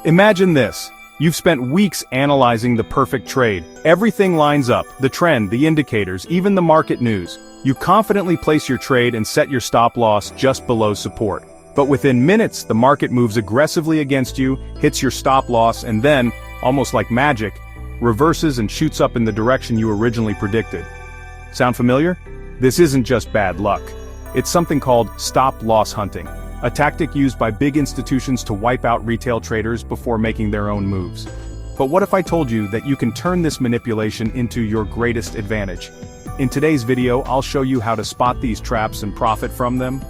Imagine this. You've spent weeks analyzing the perfect trade. Everything lines up, the trend, the indicators, even the market news. You confidently place your trade and set your stop loss just below support. But within minutes, the market moves aggressively against you, hits your stop loss, and then, almost like magic, reverses and shoots up in the direction you originally predicted. Sound familiar? This isn't just bad luck. It's something called stop loss hunting, a tactic used by big institutions to wipe out retail traders before making their own moves. But what if I told you that you can turn this manipulation into your greatest advantage? In today's video, I'll show you how to spot these traps and profit from them.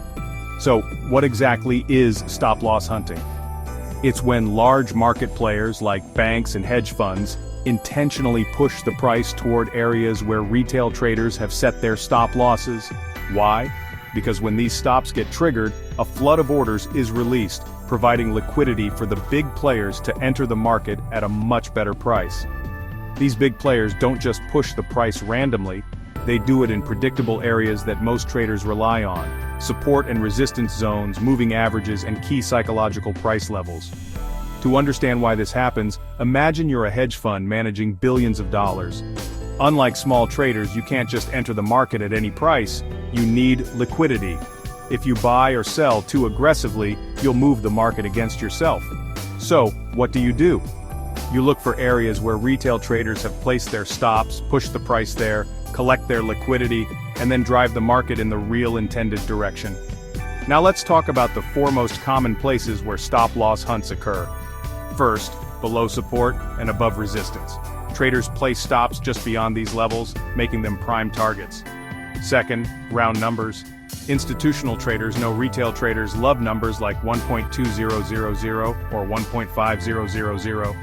So, what exactly is stop loss hunting? It's when large market players like banks and hedge funds intentionally push the price toward areas where retail traders have set their stop losses. Why? Because when these stops get triggered, a flood of orders is released, providing liquidity for the big players to enter the market at a much better price. These big players don't just push the price randomly, they do it in predictable areas that most traders rely on: support and resistance zones, moving averages, and key psychological price levels. To understand why this happens, imagine you're a hedge fund managing billions of dollars. Unlike small traders, you can't just enter the market at any price, you need liquidity. If you buy or sell too aggressively, you'll move the market against yourself. So, what do? You look for areas where retail traders have placed their stops, push the price there, collect their liquidity, and then drive the market in the real intended direction. Now let's talk about the four most common places where stop-loss hunts occur. First, below support and above resistance. Traders place stops just beyond these levels, making them prime targets. Second, round numbers. Institutional traders know retail traders love numbers like 1.2000 or 1.5000.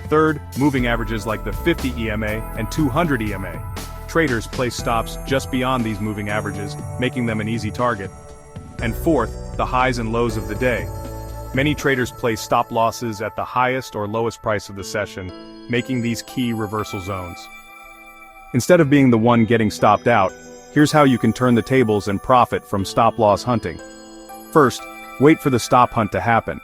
Third, moving averages like the 50 EMA and 200 EMA. Traders place stops just beyond these moving averages, making them an easy target. And fourth, the highs and lows of the day. Many traders place stop losses at the highest or lowest price of the session, making these key reversal zones. Instead of being the one getting stopped out, here's how you can turn the tables and profit from stop-loss hunting. First, wait for the stop hunt to happen.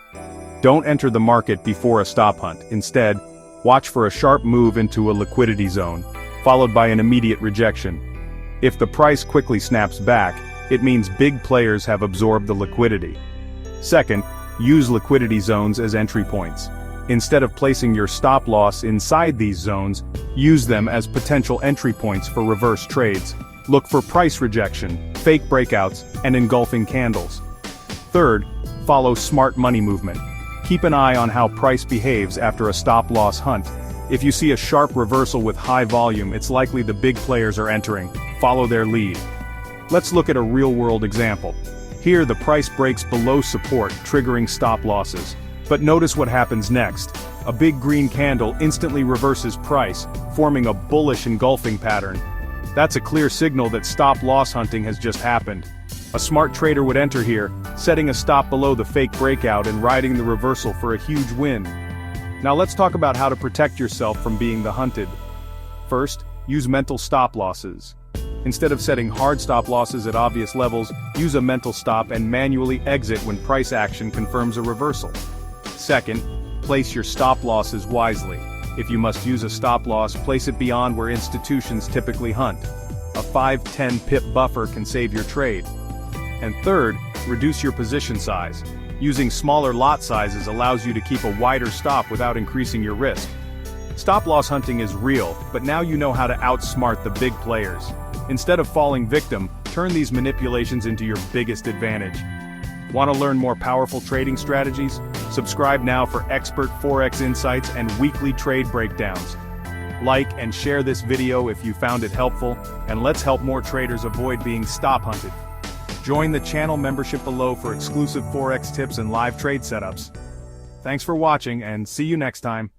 Don't enter the market before a stop hunt. Instead, watch for a sharp move into a liquidity zone, followed by an immediate rejection. If the price quickly snaps back, it means big players have absorbed the liquidity. Second, use liquidity zones as entry points. Instead of placing your stop loss inside these zones, use them as potential entry points for reverse trades. Look for price rejection, fake breakouts, and engulfing candles. Third, follow smart money movement. Keep an eye on how price behaves after a stop-loss hunt. If you see a sharp reversal with high volume, it's likely the big players are entering. Follow their lead. Let's look at a real-world example. Here, the price breaks below support, triggering stop losses. But notice what happens next. A big green candle instantly reverses price, forming a bullish engulfing pattern. That's a clear signal that stop-loss hunting has just happened. A smart trader would enter here, setting a stop below the fake breakout and riding the reversal for a huge win. Now let's talk about how to protect yourself from being the hunted. First, use mental stop losses. Instead of setting hard stop losses at obvious levels, use a mental stop and manually exit when price action confirms a reversal. Second, place your stop losses wisely. If you must use a stop loss, place it beyond where institutions typically hunt. A 5-10 pip buffer can save your trade. And third, reduce your position size. Using smaller lot sizes allows you to keep a wider stop without increasing your risk. Stop-loss hunting is real, but now you know how to outsmart the big players. Instead of falling victim, turn these manipulations into your biggest advantage. Want to learn more powerful trading strategies? Subscribe now for expert Forex insights and weekly trade breakdowns. Like and share this video if you found it helpful, and let's help more traders avoid being stop hunted. Join the channel membership below for exclusive Forex tips and live trade setups. Thanks for watching, and see you next time.